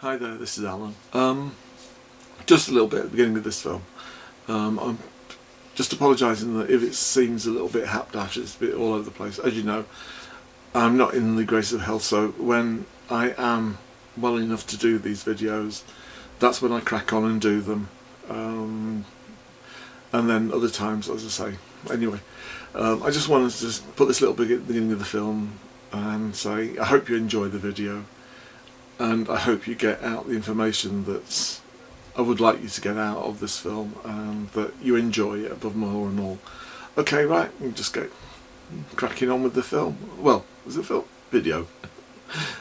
Hi there, this is Alan. Just a little bit at the beginning of this film. I'm just apologising that if it seems a little bit hapdash, it's a bit all over the place. As you know, I'm not in the grace of health, so when I am well enough to do these videos, that's when I crack on and do them. And then other times, as I say. Anyway, I just wanted to just put this little bit at the beginning of the film and say I hope you enjoy the video. And I hope you get out the information that I would like you to get out of this film, and that you enjoy it above more and all. Okay, right, we'll just get cracking on with the film. Well, was it film? Video.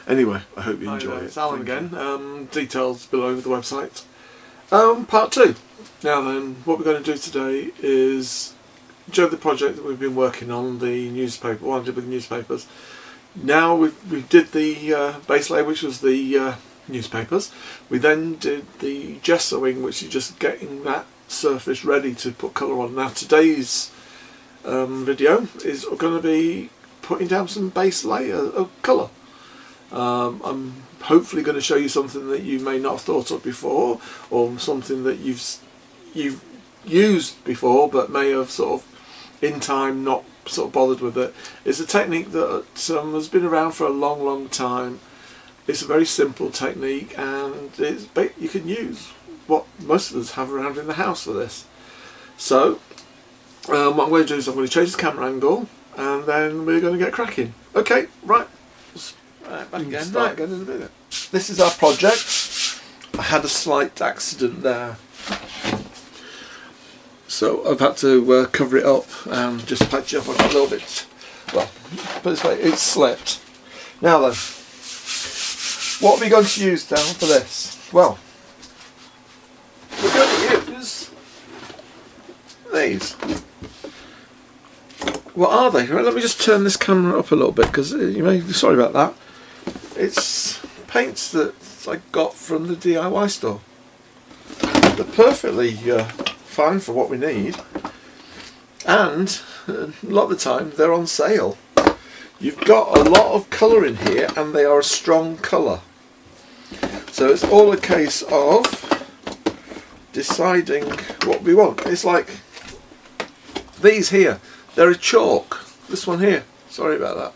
Anyway, I hope you enjoy it. It's Alan again. Details below the website. Part 2. Now then, what we're going to do today is show the project that we've been working on, the newspaper, what I did with the newspapers. Now we did the base layer, which was the newspapers. We then did the gessoing, which is just getting that surface ready to put colour on. Now today's video is going to be putting down some base layer of colour. I'm hopefully going to show you something that you may not have thought of before, or something that you've used before but may have sort of in time not sort of bothered with it. It's a technique that has been around for a long time. It's a very simple technique, and you can use what most of us have around in the house for this. So what I'm going to do is I'm going to change the camera angle, and then we're going to get cracking. Okay, right. Back again. Start again in a minute. This is our project. I had a slight accident there, so I've had to cover it up and just patch it up a little bit. Well, put it this way, it's slipped. Now then, what are we going to use now for this? Well, we're going to use these. What are they? Right, let me just turn this camera up a little bit, because you may be sorry about that. It's paints that I got from the DIY store. They're perfectly fine for what we need, and a lot of the time they're on sale. You've got a lot of colour in here, and they are a strong colour, so it's all a case of deciding what we want. It's like these here, they're a chalk. This one here, sorry about that,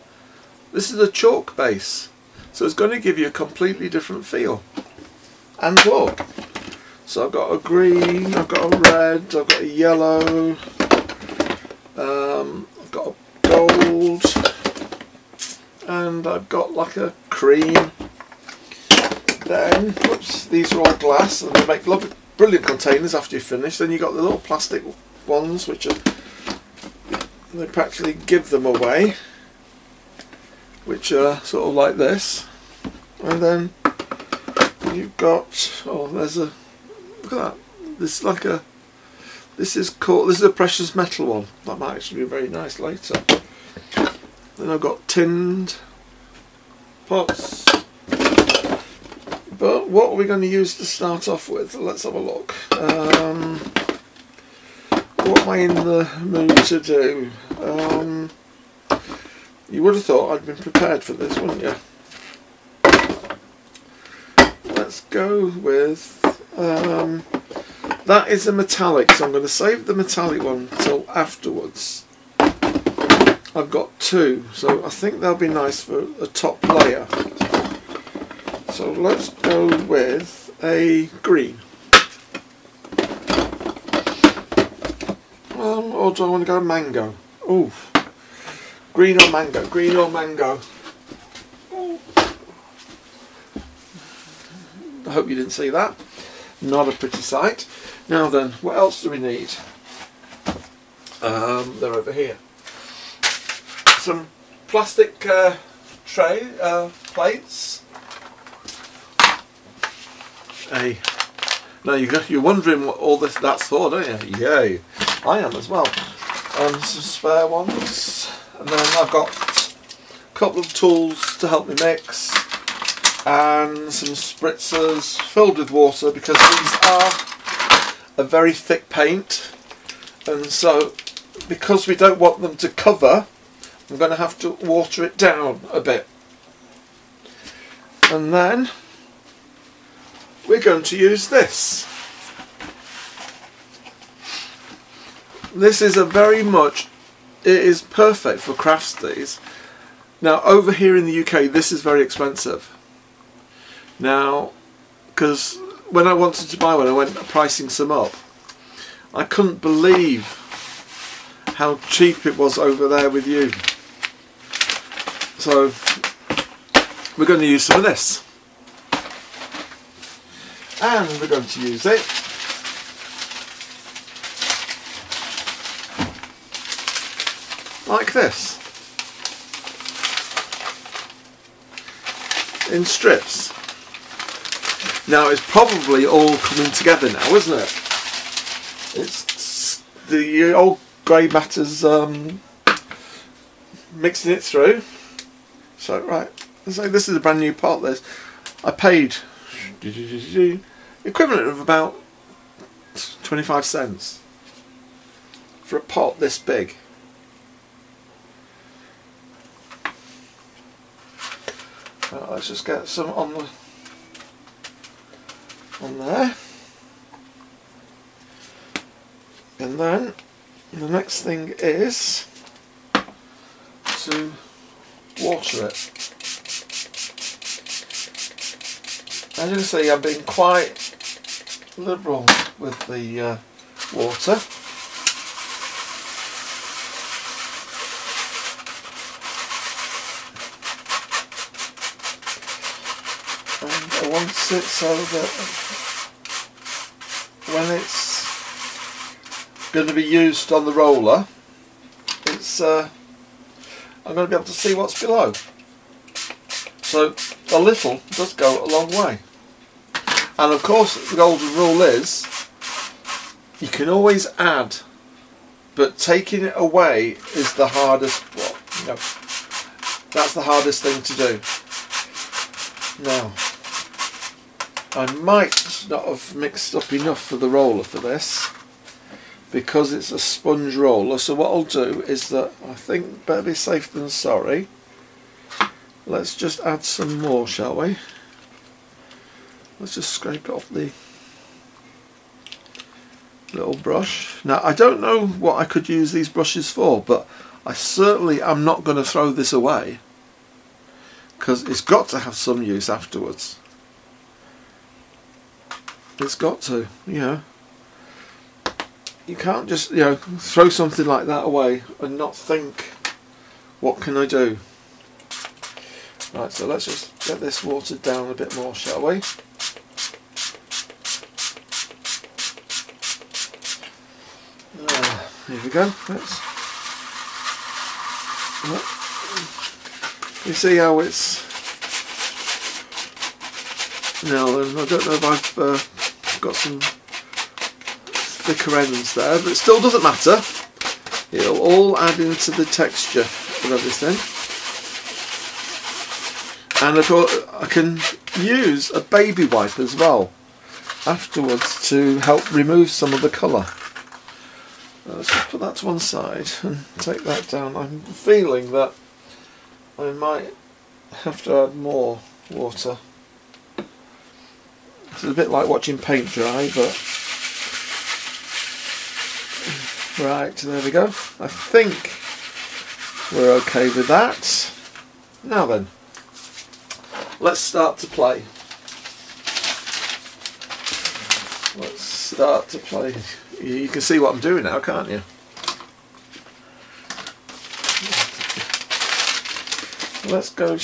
this is a chalk base, so it's going to give you a completely different feel and look. So I've got a green, I've got a red, I've got a yellow, I've got a gold, and I've got like a cream. Then, whoops, these are all glass, and they make lovely, brilliant containers after you finish. Then you've got the little plastic ones, which are, they practically give them away, which are sort of like this. And then you've got, oh, there's a, look at that. This is like a, this is a precious metal one. That might actually be very nice later. Then I've got tinned pots. But what are we going to use to start off with? Let's have a look. What am I in the mood to do? You would have thought I'd been prepared for this, wouldn't you? Let's go with that is a metallic, so I'm going to save the metallic one until afterwards. I've got two, so I think they'll be nice for a top layer. So let's go with a green. Or do I want to go mango? Ooh, green or mango? Green or mango? I hope you didn't see that. Not a pretty sight. Now then, what else do we need? They're over here. Some plastic tray plates. Now you're wondering what all that's for, don't you? Yay! I am as well. Some spare ones, and then I've got a couple of tools to help me mix, and some spritzers filled with water, because these are a very thick paint, and so because we don't want them to cover, I'm going to have to water it down a bit. And then we're going to use this. This is a very much, it is perfect for crafts these. Now over here in the UK this is very expensive. Now, because when I wanted to buy one I went pricing some up. I couldn't believe how cheap it was over there with you. So we're going to use some of this. And we're going to use it like this, in strips. Now it's probably all coming together now, isn't it? It's the old grey matter's mixing it through. So right, so this is a brand new pot. I paid equivalent of about 25 cents for a pot this big. Right, let's just get some on there, and then the next thing is to water it. As you can see, I've been quite liberal with the water. And I want it so that when it's going to be used on the roller, it's I'm going to be able to see what's below. So a little does go a long way. And of course the golden rule is you can always add, but taking it away is the hardest. Well, no, that's the hardest thing to do. Now, I might not have mixed up enough for the roller for this, because it's a sponge roller. So what I'll do is that I think better be safe than sorry. Let's just add some more, shall we? Let's just scrape it off the little brush. Now I don't know what I could use these brushes for, but I certainly am not going to throw this away, because it's got to have some use afterwards. It's got to, you know. You can't just, you know, throw something like that away and not think, what can I do? Right, so let's just get this watered down a bit more, shall we? Here we go. You see how it's... Now then, I don't know if I've got some thicker ends there, but it still doesn't matter. It'll all add into the texture of everything. And of course I can use a baby wipe as well afterwards to help remove some of the colour. Let's just put that to one side and take that down. I'm feeling that I might have to add more water. It's a bit like watching paint dry, but right, there we go. I think we're okay with that. Now then, let's start to play. Let's start to play. You can see what I'm doing now, can't you? Let's go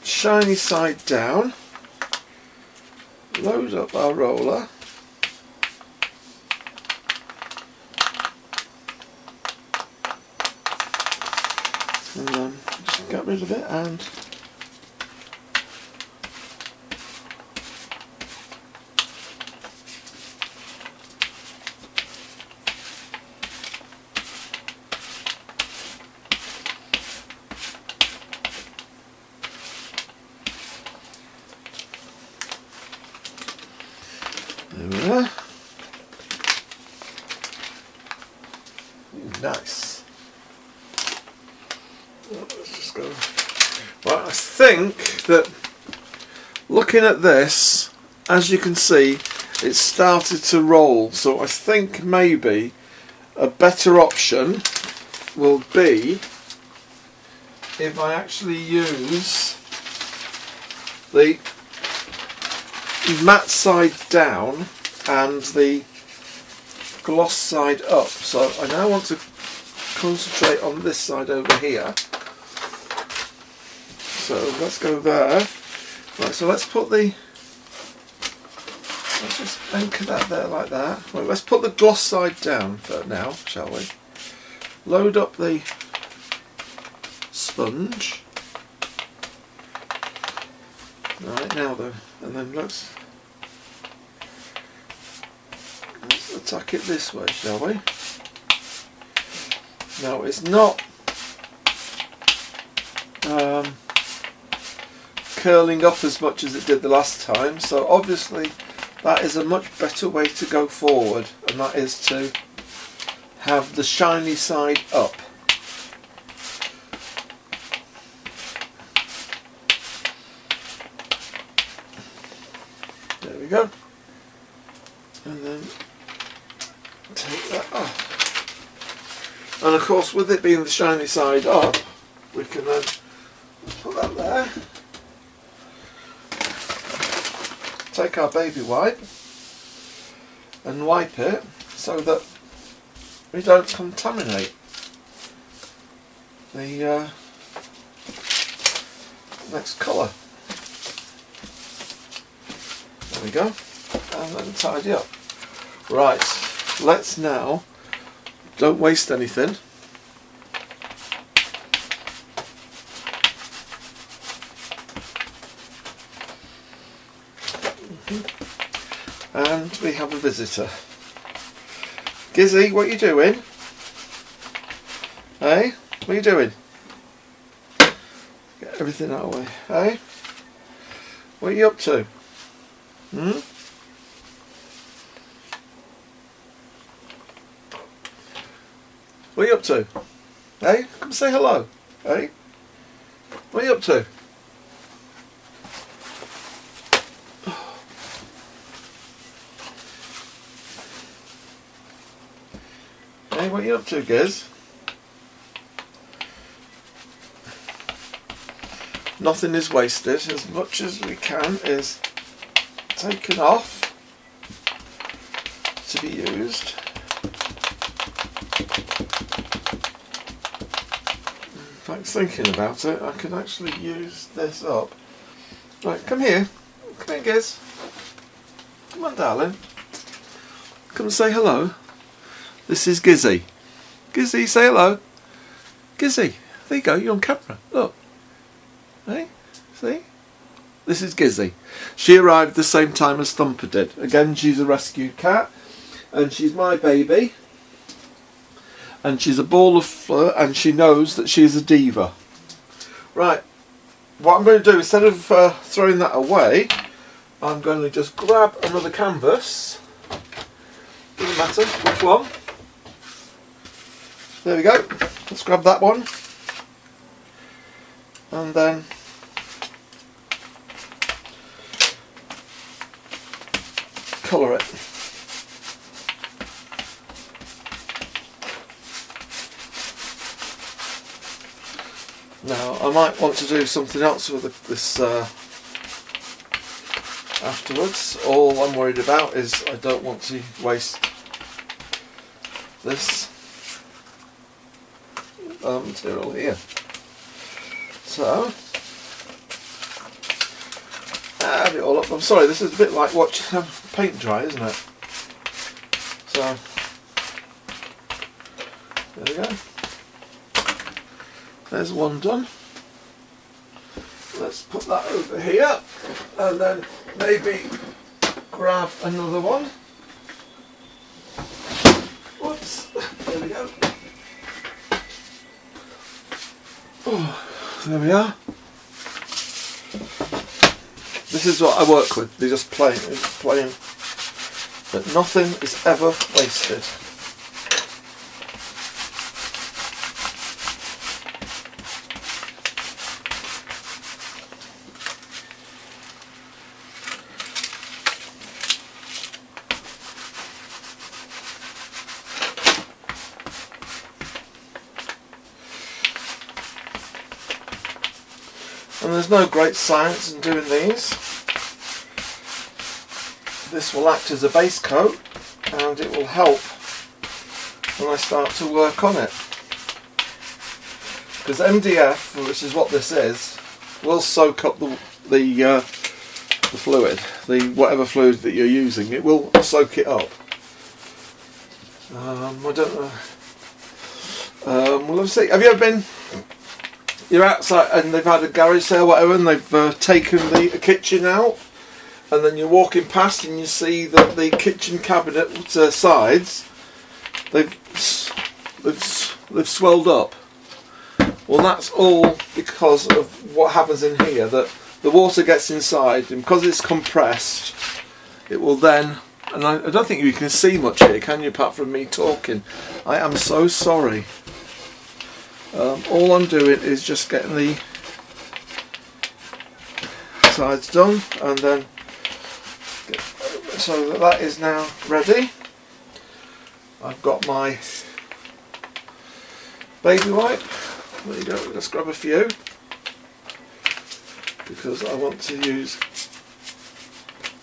shiny side down. Load up our roller. And then just get rid of it and there we are. Nice. Let's just go. Right, I think that looking at this, as you can see, it's started to roll. So I think maybe a better option will be if I actually use the matte side down and the gloss side up. So I now want to concentrate on this side over here. So let's go there. Right, so let's just anchor that there like that. Right, let's put the gloss side down for now, shall we? Load up the sponge. Right, now though, and then let's attack it this way, shall we? Now it's not curling up as much as it did the last time, so obviously that is a much better way to go forward, and that is to have the shiny side up. There we go. And then take that off. And of course, with it being the shiny side up, we can then put that there. Take our baby wipe and wipe it so that we don't contaminate the next colour. There we go, and then tidy up. Right, let's now, don't waste anything. And we have a visitor. Gizzy, what are you doing? Hey, what are you doing? Get everything out of the way. Hey, what are you up to? What are you up to? Hey, come say hello. Hey, what are you up to? Hey, what are you up to, Giz? Nothing is wasted. As much as we can is taken off to be used. In fact, thinking about it, I could actually use this up. Right, come here. Come here, Giz. Come on, darling. Come and say hello. This is Gizzy. Gizzy, say hello. Gizzy, there you go, you're on camera. Look. Hey, see? This is Gizzy. She arrived the same time as Thumper did. Again, she's a rescued cat, and she's my baby. And she's a ball of fur, and she knows that she's a diva. Right, what I'm going to do, instead of throwing that away, I'm going to just grab another canvas. Doesn't matter which one. There we go. Let's grab that one. And then colour it. Now I might want to do something else with this afterwards. All I'm worried about is I don't want to waste this material here. So add it all up. I'm sorry, this is a bit like watching paint dry, isn't it? So there we go. There's one done. Let's put that over here and then maybe grab another one. Whoops, there we go. Oh, there we are. This is what I work with. They're just plain, but nothing is ever wasted. And there's no great science in doing these. This will act as a base coat and it will help when I start to work on it. Because MDF, which is what this is, will soak up the fluid, whatever fluid that you're using. It will soak it up. I don't know. Well, let's see. Have you ever been? You're outside and they've had a garage sale, or whatever, and they've taken the kitchen out, and then you're walking past and you see that the kitchen cabinet sides they've swelled up. Well, that's all because of what happens in here, that the water gets inside, and because it's compressed, it will then, and I don't think you can see much here, can you, apart from me talking? I am so sorry. All I'm doing is just getting the sides done, and then so that is now ready. I've got my baby wipe. There you go, let's grab a few, because I want to use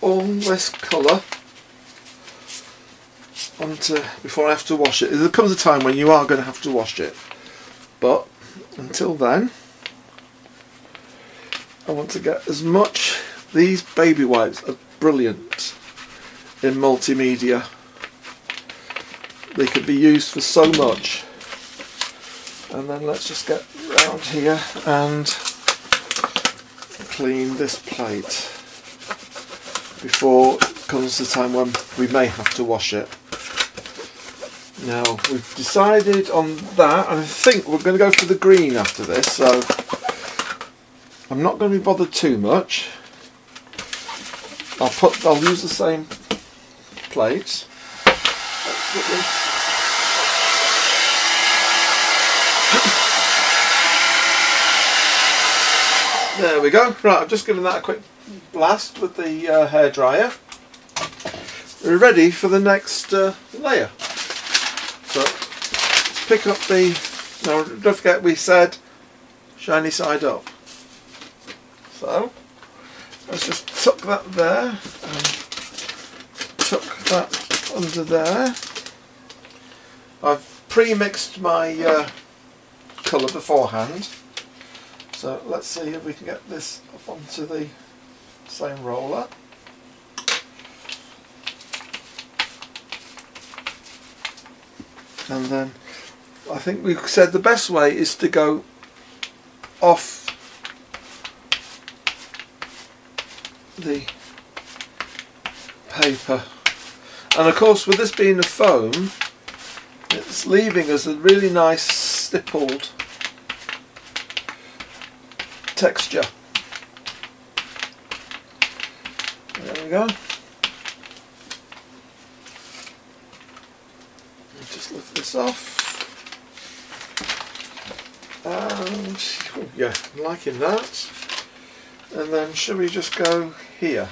all this colour before I have to wash it. There comes a time when you are going to have to wash it, but until then I want to get as much. These baby wipes are brilliant in multimedia. They could be used for so much. And then let's just get round here and clean this plate before it comes the time when we may have to wash it. Now we've decided on that, and I think we're going to go for the green after this, so I'm not going to be bothered too much. I'll use the same plate. Let's put this. There we go. Right, I've just given that a quick blast with the hairdryer. We're ready for the next layer. So let's pick up the. Now don't forget we said shiny side up. So let's just tuck that there and tuck that under there. I've pre-mixed my colour beforehand. So let's see if we can get this up onto the same roller. And then I think we said the best way is to go off the paper. And of course, with this being a foam, it's leaving us a really nice stippled texture. There we go. Just lift this off. And oh yeah, I'm liking that. And then shall we just go here?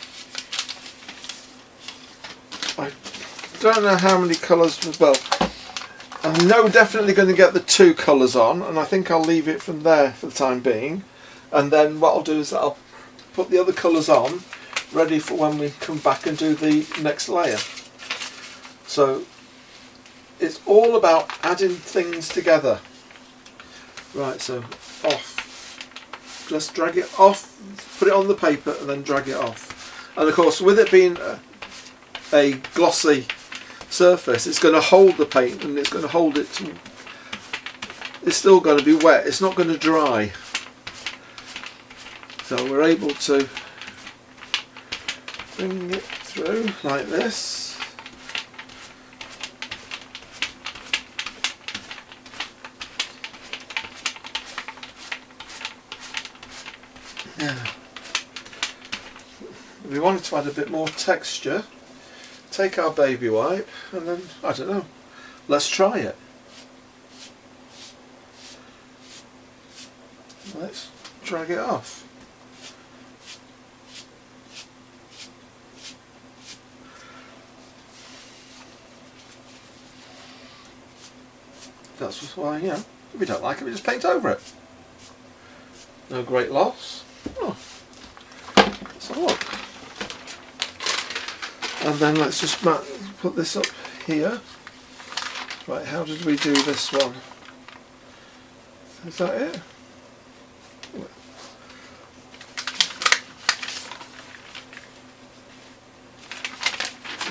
I don't know how many colours, well, I know we're definitely going to get the 2 colours on, and I think I'll leave it from there for the time being. And then what I'll do is I'll put the other colours on, ready for when we come back and do the next layer. So it's all about adding things together. Right, so off. Just drag it off, put it on the paper and then drag it off. And of course, with it being a glossy surface, it's going to hold the paint and it's going to hold it to, it's still going to be wet, it's not going to dry. So we're able to bring it through like this. Now, if we wanted to add a bit more texture, take our baby wipe and then, I don't know, let's try it. Let's drag it off. That's why, you know, if we don't like it, we just paint over it. No great loss. Oh, let's have a look. And then let's just put this up here. Right, how did we do this one? Is that it?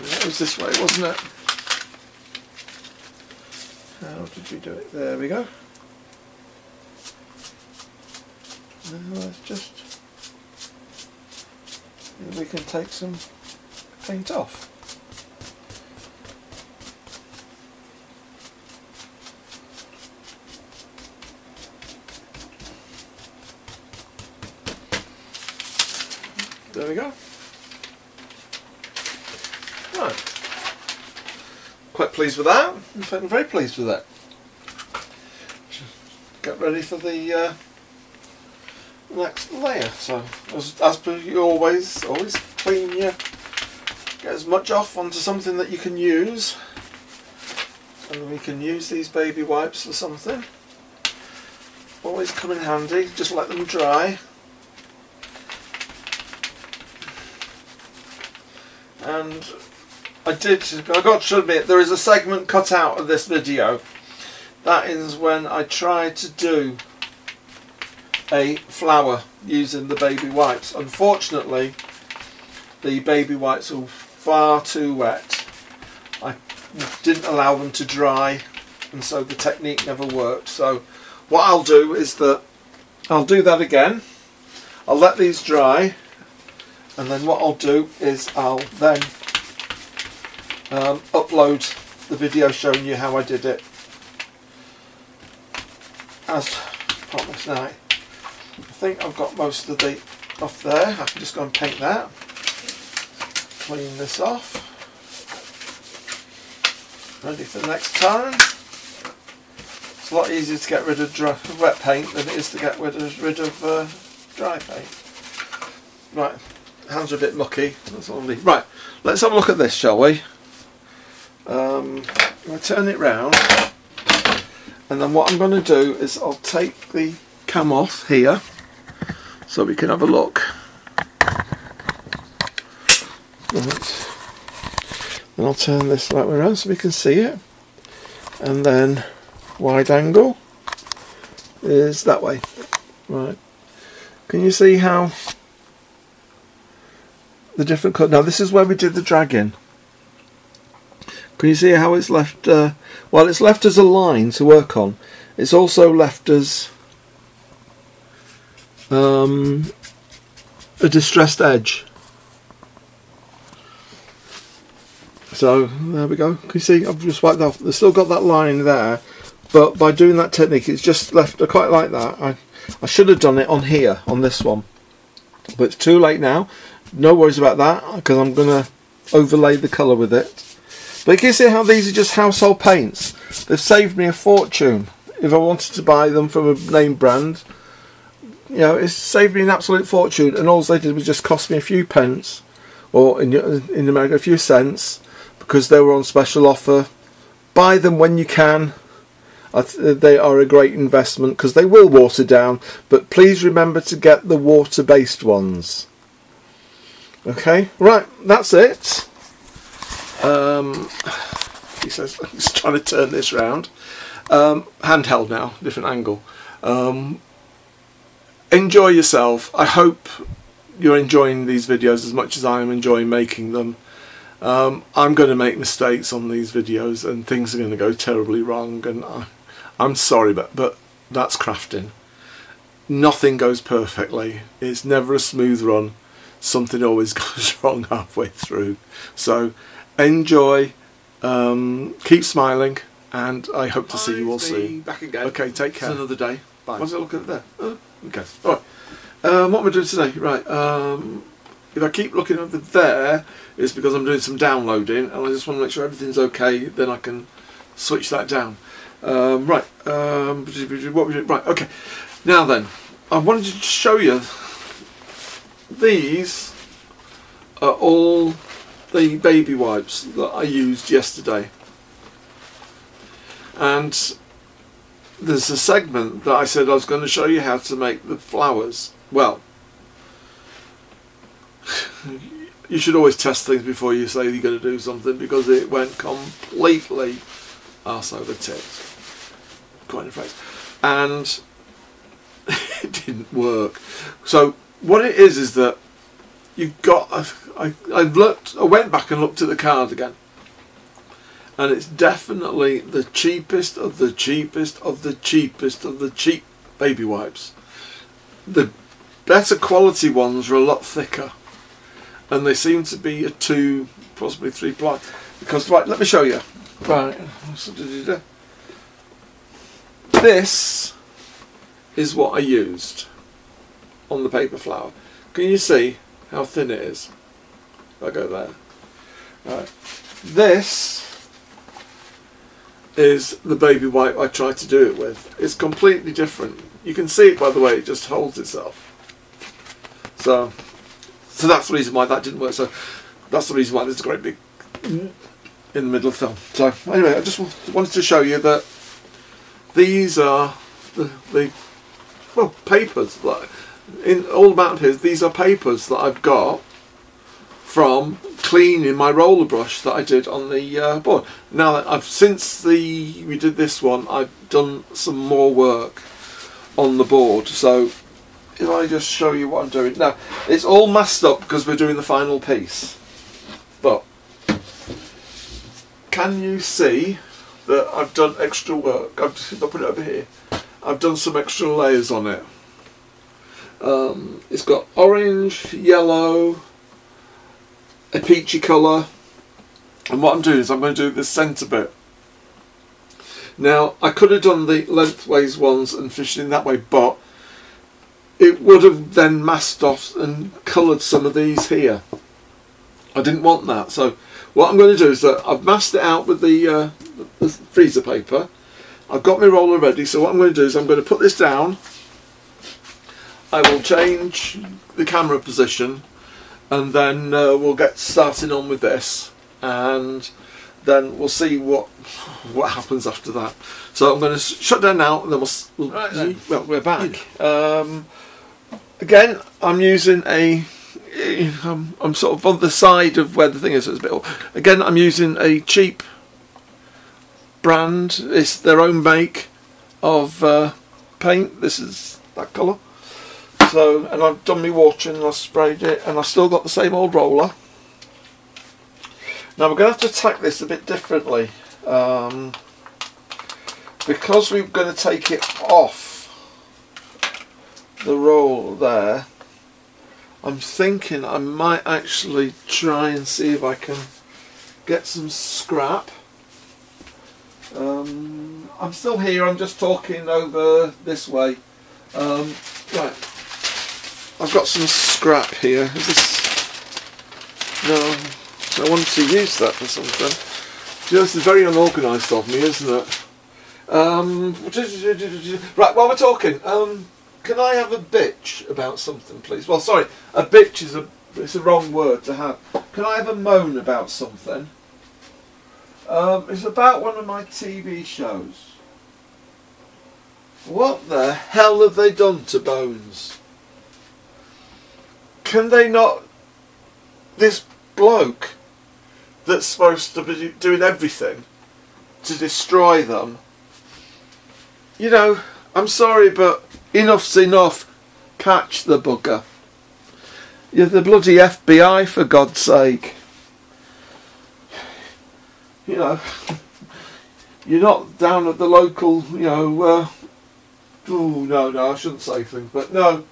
That was this way, wasn't it? How did we do it? There we go. Now let's just... we can take some paint off. There we go. Right. Quite pleased with that. In fact, I'm very pleased with that. Get ready for the next layer. So, as per you always clean your, get as much off onto something that you can use. And we can use these baby wipes for something. Always come in handy. Just let them dry. And I got to admit, there is a segment cut out of this video. That is when I tried to do a flower using the baby wipes. Unfortunately, the baby wipes were far too wet. I didn't allow them to dry, and so the technique never worked. So what I'll do is that I'll do that again. I'll let these dry. And then what I'll do is I'll then upload the video showing you how I did it. As promised. Now, I think I've got most of the off there. I can just go and paint that. Clean this off. Ready for the next time. It's a lot easier to get rid of wet paint than it is to get rid of dry paint. Right. Hands are a bit mucky. That's all I need. Right, let's have a look at this, shall we? I'm going to turn it round, and then what I'm going to do is I'll take the cam off here so we can have a look. Right. And I'll turn this right way around so we can see it, and then wide angle is that way. Right. Can you see how the different cut? Now this is where we did the dragging. Can you see how it's left? Well, it's left as a line to work on. It's also left as a distressed edge. So there we go. Can you see? I've just wiped off. They've still got that line there, but by doing that technique, it's just left. I quite like that. I should have done it on here, on this one, but it's too late now. No worries about that, because I'm going to overlay the colour with it. But you can see how these are just household paints. They've saved me a fortune. If I wanted to buy them from a name brand, you know, it's saved me an absolute fortune, and all they did was just cost me a few pence, or in America a few cents, because they were on special offer. Buy them when you can. They are a great investment, because they will water down, but please remember to get the water-based ones. Okay, right, that's it. He says he's trying to turn this round. Handheld now, different angle. Enjoy yourself. I hope you're enjoying these videos as much as I am enjoying making them. I'm going to make mistakes on these videos, and things are going to go terribly wrong, and I'm sorry, but that's crafting. Nothing goes perfectly. It's never a smooth run. Something always goes wrong halfway through. So enjoy, keep smiling, and I hope to see you all soon. Back again. Okay, take care. It's another day. Bye. What's it look at there? Okay. Alright. What am I doing today? Right. If I keep looking over there, it's because I'm doing some downloading, and I just want to make sure everything's okay. Then I can switch that down. Right. What we do? Right. Okay. Now then, I wanted to show you. These are all the baby wipes that I used yesterday, and there's a segment that I said I was going to show you how to make the flowers. Well, you should always test things before you say you're going to do something, because it went completely arse over tits, quite in phrase, and it didn't work. So what it is that you've got, I went back and looked at the card again, and it's definitely the cheapest of the cheapest of the cheapest of the cheap baby wipes. The better quality ones are a lot thicker, and they seem to be a 2, possibly 3 ply. Because, right, let me show you. Right, this is what I used on the paper flower. Can you see how thin it is? If I go there. Right. This is the baby wipe I tried to do it with. It's completely different. You can see it by the way it just holds itself. So that's the reason why that didn't work. So that's the reason why there's a great big in the middle of the film. So anyway, I just wanted to show you that these are the well, papers. Like, in all about here, these are papers that I've got from cleaning my roller brush that I did on the board. Now that since we did this one, I've done some more work on the board. So if I just show you what I'm doing now, it's all masked up because we're doing the final piece. But can you see that I've done extra work? I'll put it over here. I've done some extra layers on it. It's got orange, yellow, a peachy colour, and what I'm doing is I'm going to do this centre bit. Now I could have done the lengthways ones and fished in that way, but it would have then masked off and coloured some of these here. I didn't want that, so what I'm going to do is that I've masked it out with the freezer paper. I've got my roller ready, so what I'm going to do is I'm going to put this down. I will change the camera position, and then we'll get starting on with this, and then we'll see what happens after that. So I'm going to shut down now, and then we'll right then. Well, we're back. Again, I'm using I'm sort of on the side of where the thing is. So it's a bit. Again, I'm using a cheap brand. It's their own make of paint. This is that colour. So, and I've done my watering and I've sprayed it, and I've still got the same old roller. Now we're going to have to tack this a bit differently, because we're going to take it off the roll there. I'm thinking I might actually try and see if I can get some scrap. I'm still here, I'm just talking over this way. Right. I've got some scrap here. Is this? No, I wanted to use that for something. You know, this is very unorganised of me, isn't it? Right, while we're talking, can I have a bitch about something, please? Well, sorry, a bitch is it's a wrong word to have. Can I have a moan about something? It's about one of my TV shows. What the hell have they done to Bones? Can they not... This bloke that's supposed to be doing everything to destroy them, you know, I'm sorry, but enough's enough. Catch the bugger. You're the bloody FBI, for God's sake. You know, you're not down at the local, you know, oh, no, I shouldn't say things, but no,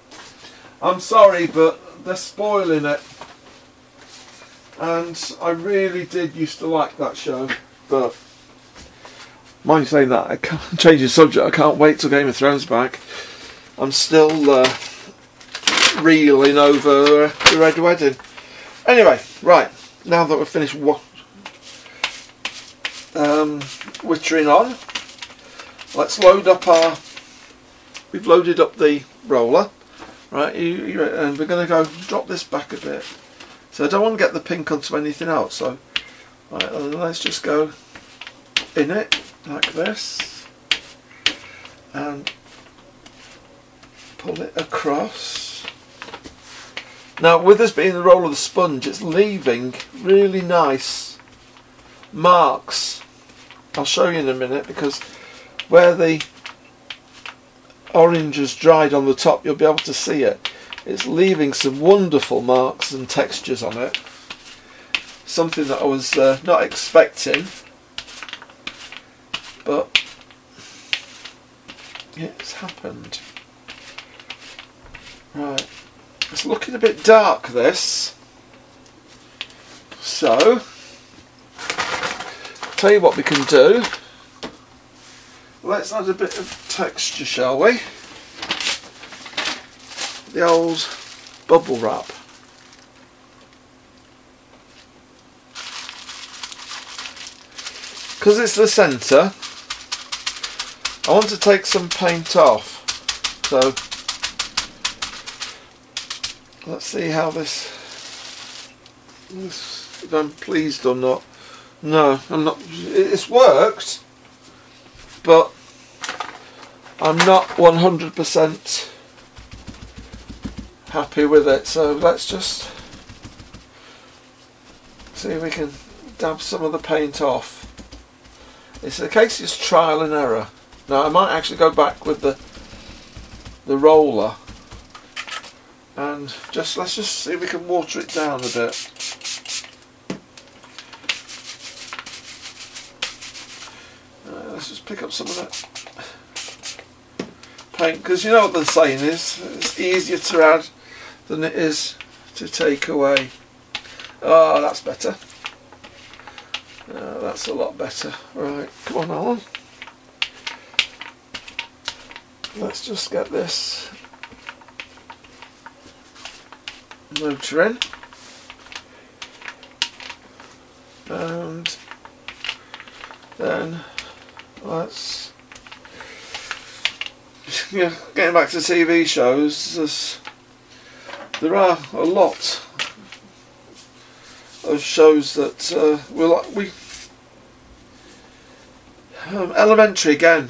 I'm sorry, but they're spoiling it. And I really did used to like that show, but mind you saying that, I can't change the subject. I can't wait till Game of Thrones back. I'm still reeling over the Red Wedding. Anyway, right, now that we've finished wittering on, let's load up we've loaded up the roller, right, and we're going to go drop this back a bit. So I don't want to get the pink onto anything else, so right, let's just go in it like this and pull it across Now with this being the roll of the sponge, it's leaving really nice marks. I'll show you in a minute, because where the orange has dried on the top, you'll be able to see it. It's leaving some wonderful marks and textures on it. Something that I was not expecting, but it's happened. Right, it's looking a bit dark, this. So, tell you what we can do. Let's add a bit of texture, shall we? The old bubble wrap. Because it's the centre, I want to take some paint off. So let's see how this, if I'm pleased or not. No, I'm not. It's worked, but I'm not 100% happy with it. So let's just see if we can dab some of the paint off. It's a case of trial and error. Now I might actually go back with the roller and let's just see if we can water it down a bit. Let's just pick up some of that paint, because you know what the saying is, it's easier to add than it is to take away. Oh, that's better. That's a lot better. Right, come on, Alan. Let's just get this motor in, and then let's, getting back to TV shows, there are a lot of shows that Elementary again,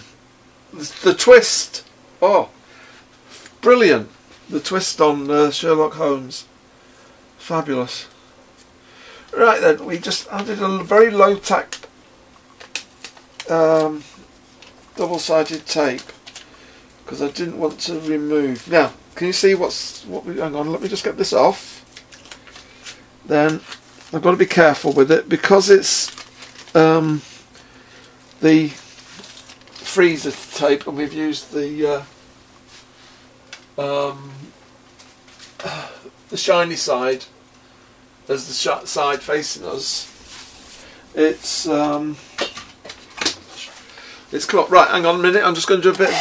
the twist, oh brilliant, the twist on Sherlock Holmes, fabulous. Right then, we just added a very low tack double-sided tape, because I didn't want to remove. Now can you see hang on, let me just get this off. Then I've got to be careful with it, because it's the freezer tape, and we've used the shiny side as the side facing us. It's come up. Right, hang on a minute, I'm just going to do a bit.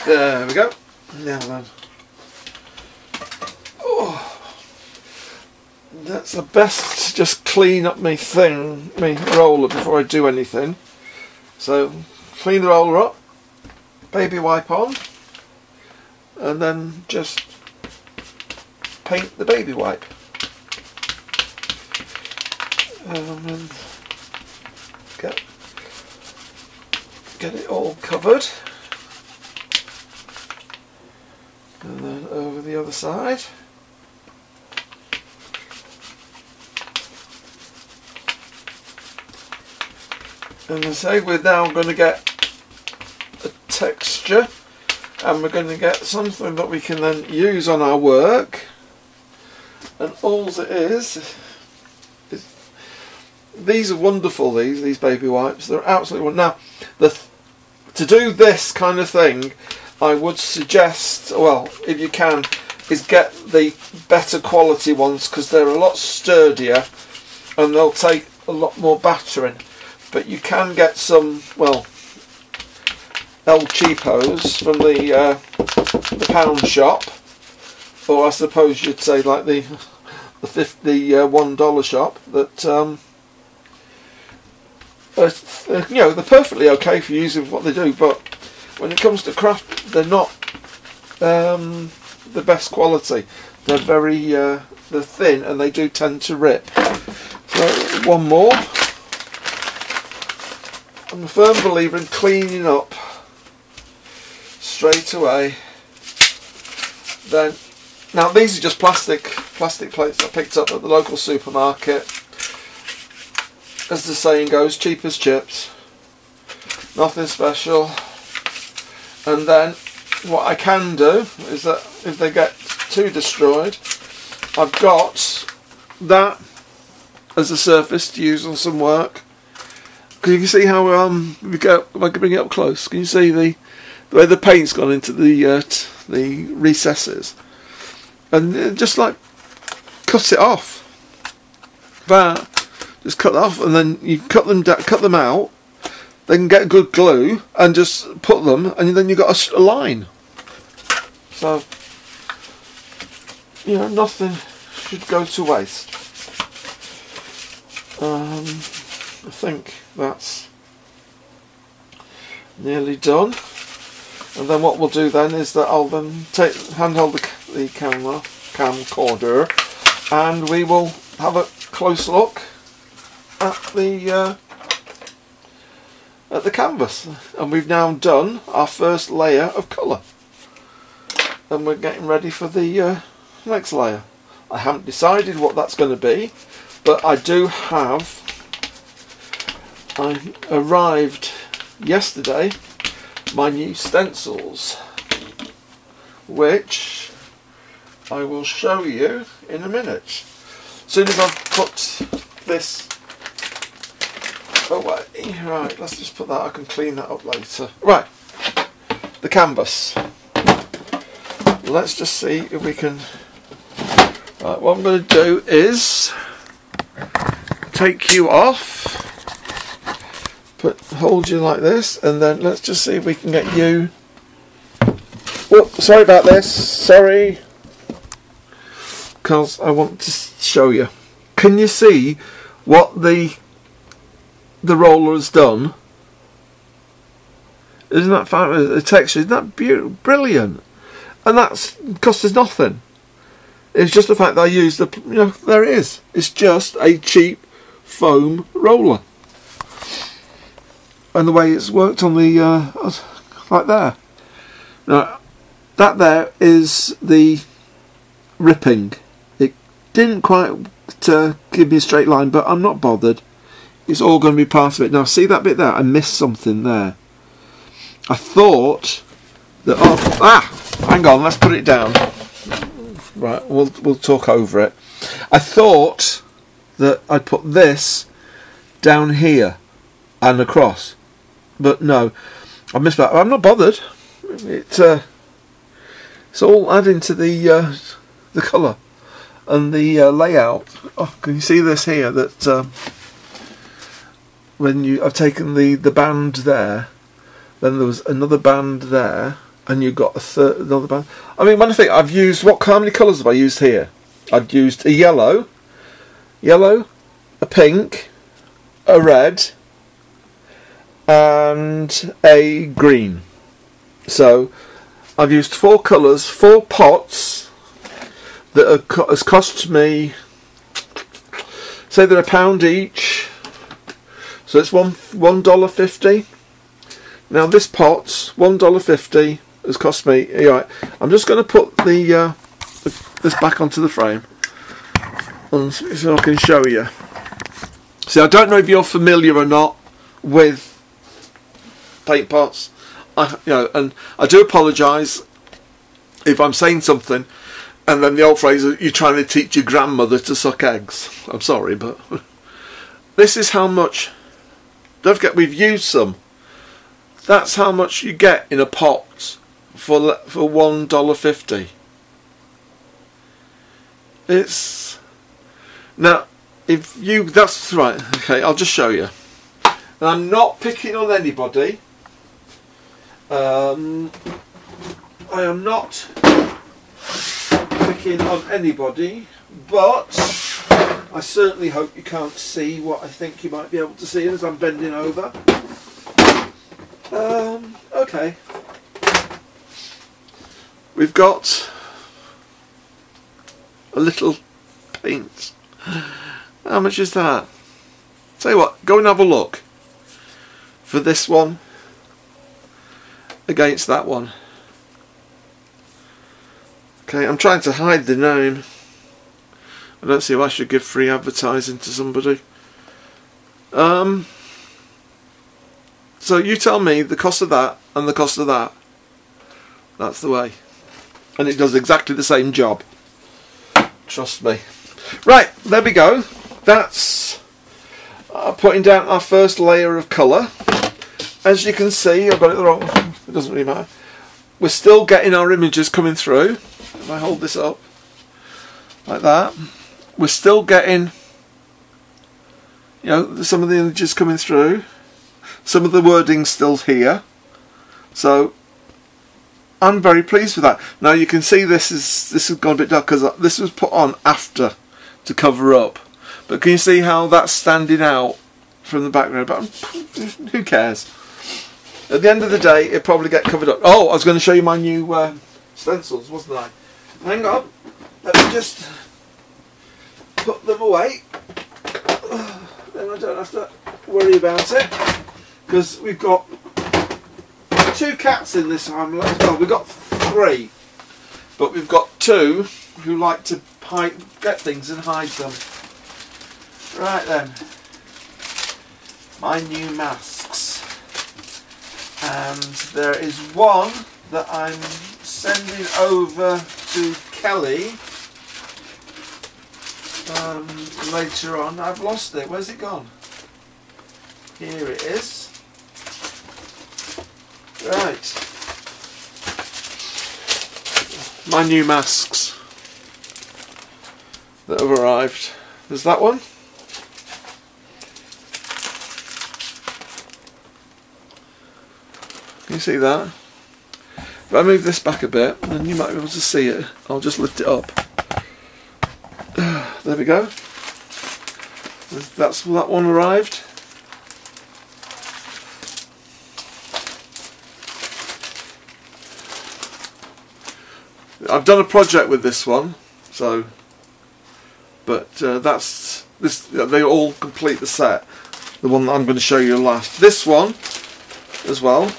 There we go. Now then. Oh, that's the best to just clean up my roller before I do anything. So clean the roller up, baby wipe on, and then just paint the baby wipe. And get it all covered. And then over the other side. And I say we're now going to get a texture, and we're going to get something that we can then use on our work. And all it is these are wonderful. These baby wipes, they're absolutely wonderful. Now, to do this kind of thing, I would suggest, well, if you can, is get the better quality ones, because they're a lot sturdier and they'll take a lot more battering. But you can get some, well, El Cheapos from the pound shop, or I suppose you'd say like the $1 shop, that you know, they're perfectly okay for using what they do, but when it comes to craft, they're not the best quality. They're very they're thin, and they do tend to rip. So one more. I'm a firm believer in cleaning up straight away. Then, now these are just plastic plates I picked up at the local supermarket. As the saying goes, cheap as chips, nothing special. And then what I can do is that if they get too destroyed, I've got that as a surface to use on some work. Because you can see how if I can bring it up close, can you see the way the paint's gone into the recesses, and just like cut it off. That. Just cut that off, and then you cut them out. Then get good glue and just put them, and then you've got a line. So, you know, nothing should go to waste. I think that's nearly done. And then what we'll do then is that I'll then handhold the camcorder, and we will have a close look at the canvas. And we've now done our first layer of colour, and we're getting ready for the next layer. I haven't decided what that's going to be, but I arrived yesterday my new stencils, which I will show you in a minute. As soon as I've put this away, right, let's just put that, I can clean that up later. Right, the canvas. Let's just see if we can. Right, what I'm going to do is take you off, hold you like this, and then let's just see if we can get you. Whoop, sorry about this, sorry, because I want to show you. Can you see what the roller has done? Isn't that fun? The texture, isn't that beautiful, brilliant? And that's cost us nothing. It's just the fact that I used the, you know, there it is. It's just a cheap foam roller. And the way it's worked on the, like there. Now, that there is the ripping. It didn't quite give me a straight line, but I'm not bothered. It's all going to be part of it. Now, see that bit there? I missed something there. I thought that, hang on, let's put it down. Right, we'll talk over it. I thought that I'd put this down here and across, but no, I missed that. I'm not bothered. It's all adding to the colour and the layout. Oh, can you see this here? That when I've taken the band there, then there was another band there, and you've got another band. I mean, when I think I've used, how many colours have I used here? I've used a yellow, a pink, a red, and a green. So I've used 4 colours, 4 pots that has cost me, say they're £1 each. So it's $1.50. Now this pot's $1.50 has cost me. Right, I'm just going to put this back onto the frame, and so I can show you. See, I don't know if you're familiar or not with paint pots. And I do apologise if I'm saying something, and then the old phrase, "You're trying to teach your grandmother to suck eggs." I'm sorry, but this is how much, don't forget we've used some, that's how much you get in a pot for $1.50. It's, now if you, that's right, okay, I'll just show you. And I'm not picking on anybody. I am not picking on anybody, but I certainly hope you can't see what I think you might be able to see as I'm bending over. Okay. We've got a little paint. How much is that? Tell you what, go and have a look for this one against that one. Okay, I'm trying to hide the name. I don't see if I should give free advertising to somebody. So you tell me the cost of that and the cost of that. That's the way. And it does exactly the same job. Trust me. Right, there we go. That's putting down our first layer of colour. As you can see, I've got it wrong. It doesn't really matter. We're still getting our images coming through. If I hold this up like that, we're still getting, you know, some of the images coming through. Some of the wording's still here. So I'm very pleased with that. Now you can see this has gone a bit dark because this was put on after to cover up. But can you see how that's standing out from the background? But who cares? At the end of the day, it'll probably get covered up. Oh, I was going to show you my new stencils, wasn't I? Hang on. Let me just put them away. Then I don't have to worry about it. Because we've got 2 cats in this family. Well, we've got 3. But we've got 2 who like to get things and hide them. Right then. My new masks. And there is one that I'm sending over to Kelly later on. I've lost it. Where's it gone? Here it is. Right. My new masks that have arrived. There's that one. Can you see that? If I move this back a bit, then you might be able to see it. I'll just lift it up. There we go. That's that one arrived. I've done a project with this one, so, but that's this. They all complete the set. The one that I'm going to show you last. This one, as well.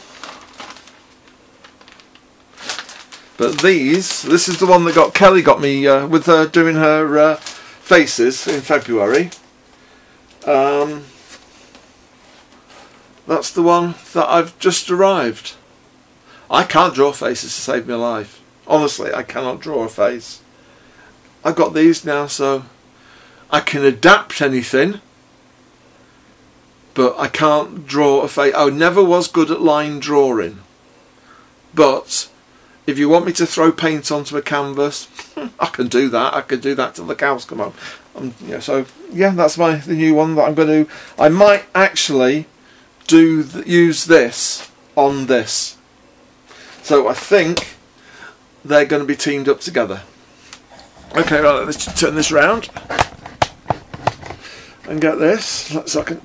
But this is the one that Kelly got me with her doing her faces in February. That's the one that I've just arrived. I can't draw faces to save my life. Honestly, I cannot draw a face. I've got these now, so I can adapt anything, but I can't draw a face. I never was good at line drawing, but if you want me to throw paint onto a canvas, I can do that. I can do that till the cows come home. Yeah, so yeah, that's the new one that I'm going to. I might actually use this on this. So I think they're going to be teamed up together. Okay, right, let's turn this round and get this. So I can.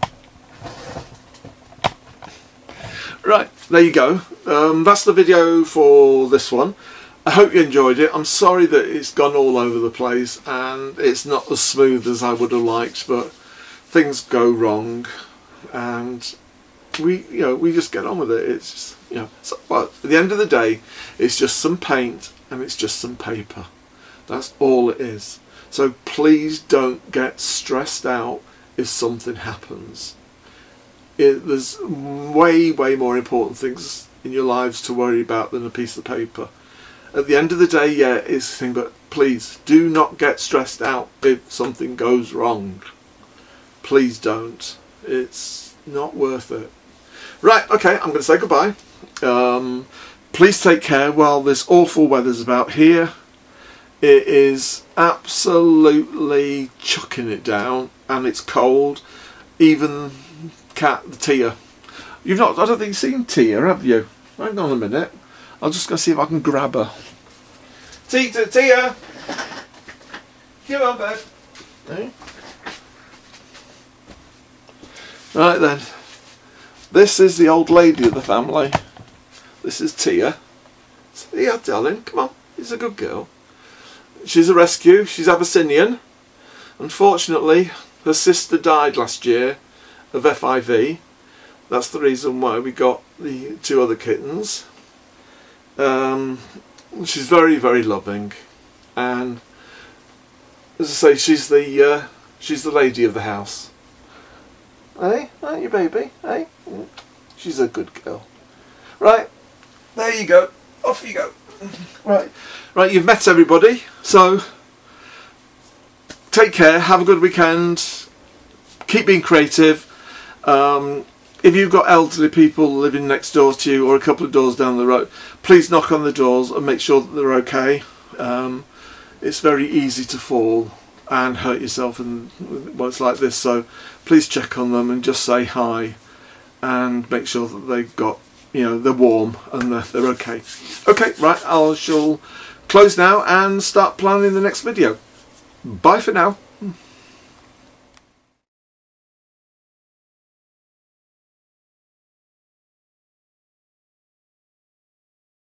Right, there you go. That's the video for this one. I hope you enjoyed it. I'm sorry that it's gone all over the place and it's not as smooth as I would have liked, but things go wrong and we just get on with it. It's just, so, well, at the end of the day, it's just some paint and it's just some paper. That's all it is. So please don't get stressed out if something happens. There's way more important things in your lives to worry about than a piece of paper. At the end of the day, yeah, it's a thing, but please do not get stressed out if something goes wrong. please don't. It's not worth it. Right, okay, I'm going to say goodbye. Please take care while this awful weather's about here. It is absolutely chucking it down, and it's cold. Even cat, the Tia. I don't think you've seen Tia, have you? Hang on a minute. I'm just going to see if I can grab her. Tia! Come on, bud. Hey? Right then. This is the old lady of the family. This is Tia. Tia, darling, come on. She's a good girl. She's a rescue. She's Abyssinian. Unfortunately, her sister died last year of FIV. That's the reason why we got the 2 other kittens. She's very, very loving, and as I say, she's the lady of the house. Hey, aren't you, baby? Hey, she's a good girl. Right, there you go. Off you go. Right, you've met everybody. So take care. Have a good weekend. Keep being creative. If you've got elderly people living next door to you or a couple of doors down the road, please knock on the doors and make sure that they're okay. It's very easy to fall and hurt yourself and well, it's like this, so please check on them and just say hi and make sure that they've got, you know, they're warm and they're okay. Okay, right, I shall close now and start planning the next video. Bye for now.